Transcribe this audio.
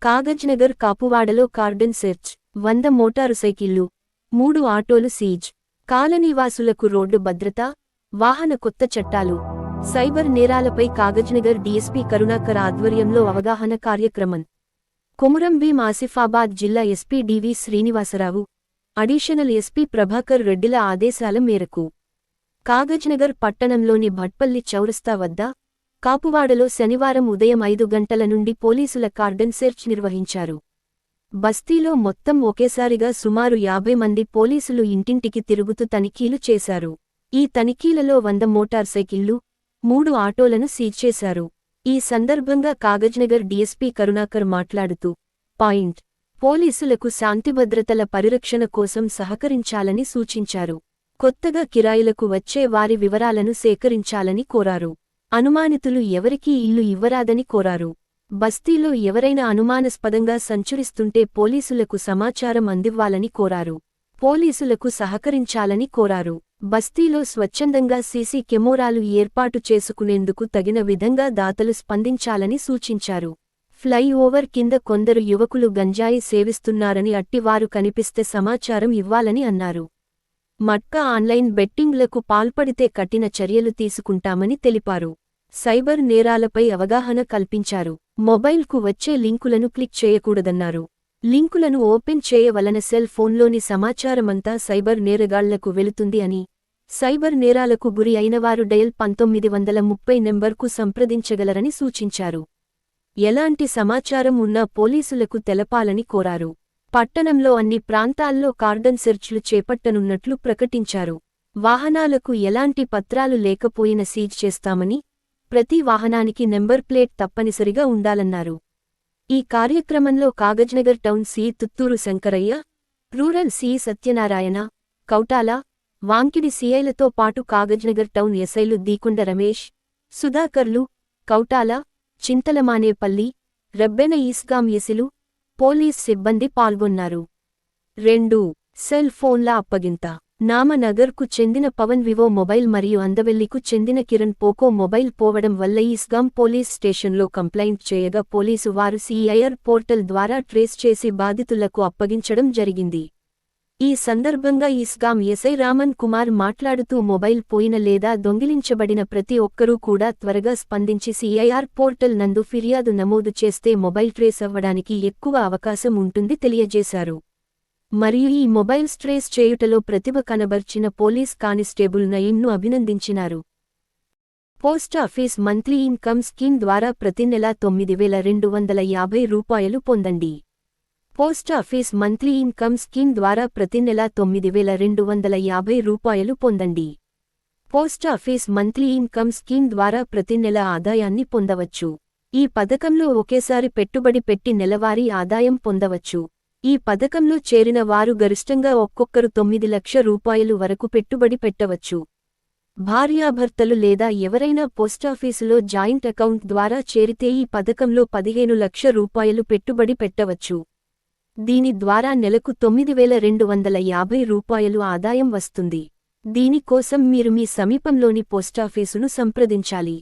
Kagaznagar కాపువాడలో cordon search 100 motor సైకిళ్లు 3 ఆటోలు seize కాలనీవాసులకు road భద్రత వాహన కొత్త చట్టాలు సైబర్ నేరాలపై కాగజ్నగర్ డీఎస్పీ కరుణాకర్ ఆధ్వర్యంలో అవగాహన కార్యక్రమం కొమురంభీం ఆసిఫాబాద్ జిల్లా ఎస్పీ డివి శ్రీనివాసరావు అడిషనల్ ఎస్పీ ప్రభాకర్ రెడ్డిల ఆదేశాల మేరకు కాగజ్నగర్ పట్టణంలోని భట్పల్లి చౌరస్తా వద్ద కాపువాడలో శనివారం ఉదయం 5 గంటల నుండి పోలీసుల కార్డన్ సెర్చ్ నిర్వహించారు. బస్తీలో మొత్తం ఒకేసారిగా సుమారు 50 మంది పోలీసులు ఇంటింటికి తిరుగుతూ తనిఖీలు చేశారు. ఈ తనిఖీలలో 100 మోటార్ సైకిళ్లు 3 ఆటోలను సీజ్ చేశారు. ఈ సందర్భంగా కాగజ్నగర్ డీఎస్పీ కరుణాకర్ మాట్లాడుతూ పోలీసులకు శాంతిభద్రతల పరిరక్షణ కోసం సహకరించాలని సూచించారు. కొత్తగా కిరాయిలకు వచ్చే వారి వివరాలను సేకరించాలని కోరారు. అనుమానితులు ఎవరికీ ఇల్లు ఇవ్వరాదని కోరారు. బస్తీలో ఎవరైనా అనుమానాస్పదంగా సంచరిస్తుంటే పోలీసులకు సమాచారం అందివ్వాలని కోరారు. పోలీసులకు సహకరించాలని కోరారు. బస్తీలో స్వచ్ఛందంగా సీసీ కెమెరాలు ఏర్పాటు చేసుకునేందుకు తగిన విధంగా దాతలు స్పందించాలని సూచించారు. ఫ్లైఓవర్ కింద కొందరు యువకులు గంజాయి సేవిస్తున్నారని అట్టివారు కనిపిస్తే సమాచారం ఇవ్వాలని అన్నారు. మట్కా ఆన్లైన్ బెట్టింగ్లకు పాల్పడితే కఠిన చర్యలు తీసుకుంటామని తెలిపారు. సైబర్ నేరాలపై అవగాహన కల్పించారు. మొబైల్కు వచ్చే లింకులను క్లిక్ చేయకూడదన్నారు. లింకులను ఓపెన్ చేయవలన సెల్ ఫోన్లోని సమాచారమంతా సైబర్ నేరగాళ్లకు వెళుతుంది అని, సైబర్ నేరాలకు గురి అయినవారు డయల్ 1930 నెంబర్కు సంప్రదించగలరని సూచించారు. ఎలాంటి సమాచారం ఉన్నా పోలీసులకు తెలపాలని కోరారు. పట్టణంలో అన్ని ప్రాంతాల్లో కార్డన్ సెర్చ్లు చేపట్టనున్నట్లు ప్రకటించారు. వాహనాలకు ఎలాంటి పత్రాలు లేకపోయినా సీజ్ చేస్తామని, ప్రతి వాహనానికి నెంబర్ ప్లేట్ తప్పనిసరిగా ఉండాలన్నారు. ఈ కార్యక్రమంలో Kagaznagar town C Tutturu Shankaraiah, rural C Satyanarayana, Kautala, Wankidi సీఐలతో పాటు కాగజ్నగర్ టౌన్ ఎస్ఐలు దీకొండ రమేష్, సుధాకర్లు, కౌటాల, చింతలమానేపల్లి, రెబ్బెన ఈస్గాం ఎసిలు, పోలీస్ సిబ్బంది పాల్గొన్నారు. 2. సెల్ ఫోన్ల అప్పగింత నామనగర్కు చెందిన పవన్ వివో మొబైల్ మరియు అందవెల్లికు చెందిన కిరణ్ పోకో మొబైల్ పోవడం వల్ల ఈస్గాం పోలీస్ స్టేషన్లో కంప్లైంట్ చేయగా పోలీసు వారు సిఐఆర్ పోర్టల్ ద్వారా ట్రేస్ చేసి బాధితులకు అప్పగించడం జరిగింది. ఈ సందర్భంగా ఈస్గాం ఎస్ఐ రామన్ కుమార్ మాట్లాడుతూ మొబైల్ పోయిన లేదా దొంగిలించబడిన ప్రతి ఒక్కరూ కూడా త్వరగా స్పందించి సిఐఆర్ పోర్టల్ నందు ఫిర్యాదు నమోదు చేస్తే మొబైల్ ట్రేస్ అవ్వడానికి ఎక్కువ అవకాశం ఉంటుంది తెలియజేశారు. మరియు ఈ మొబైల్స్ ట్రేస్ చేయుటలో ప్రతిభ కనబర్చిన పోలీస్ కానిస్టేబుల్ నయీంను అభినందించినారు. పోస్టాఫీస్ మంత్లీ ఇన్కమ్ స్కీమ్ ద్వారా ప్రతి నెలా 9,250 రూపాయలు పొందండి. పోస్టాఫీస్ మంత్లీ ఇన్కమ్ స్కీమ్ ద్వారా ప్రతి నెలా 9,250 రూపాయలు పొందండి. పోస్టాఫీస్ మంత్లీ ఇన్కమ్ స్కీమ్ ద్వారా ప్రతి నెల ఆదాయాన్ని పొందవచ్చు. ఈ పథకంలో ఒకేసారి పెట్టుబడి పెట్టి నెలవారీ ఆదాయం పొందవచ్చు. ఈ పథకంలో చేరిన వారు గరిష్టంగా ఒక్కొక్కరు 9 లక్షల రూపాయలు వరకు పెట్టుబడి పెట్టవచ్చు. భార్యాభర్తలు లేదా ఎవరైనా పోస్టాఫీసులో జాయింట్ అకౌంట్ ద్వారా చేరితే ఈ పథకంలో 15 లక్షల రూపాయలు పెట్టుబడి పెట్టవచ్చు. దీని ద్వారా నెలకు 9,250 రూపాయలు ఆదాయం వస్తుంది. దీని కోసం మీరు మీ సమీపంలోని పోస్టాఫీసును సంప్రదించాలి.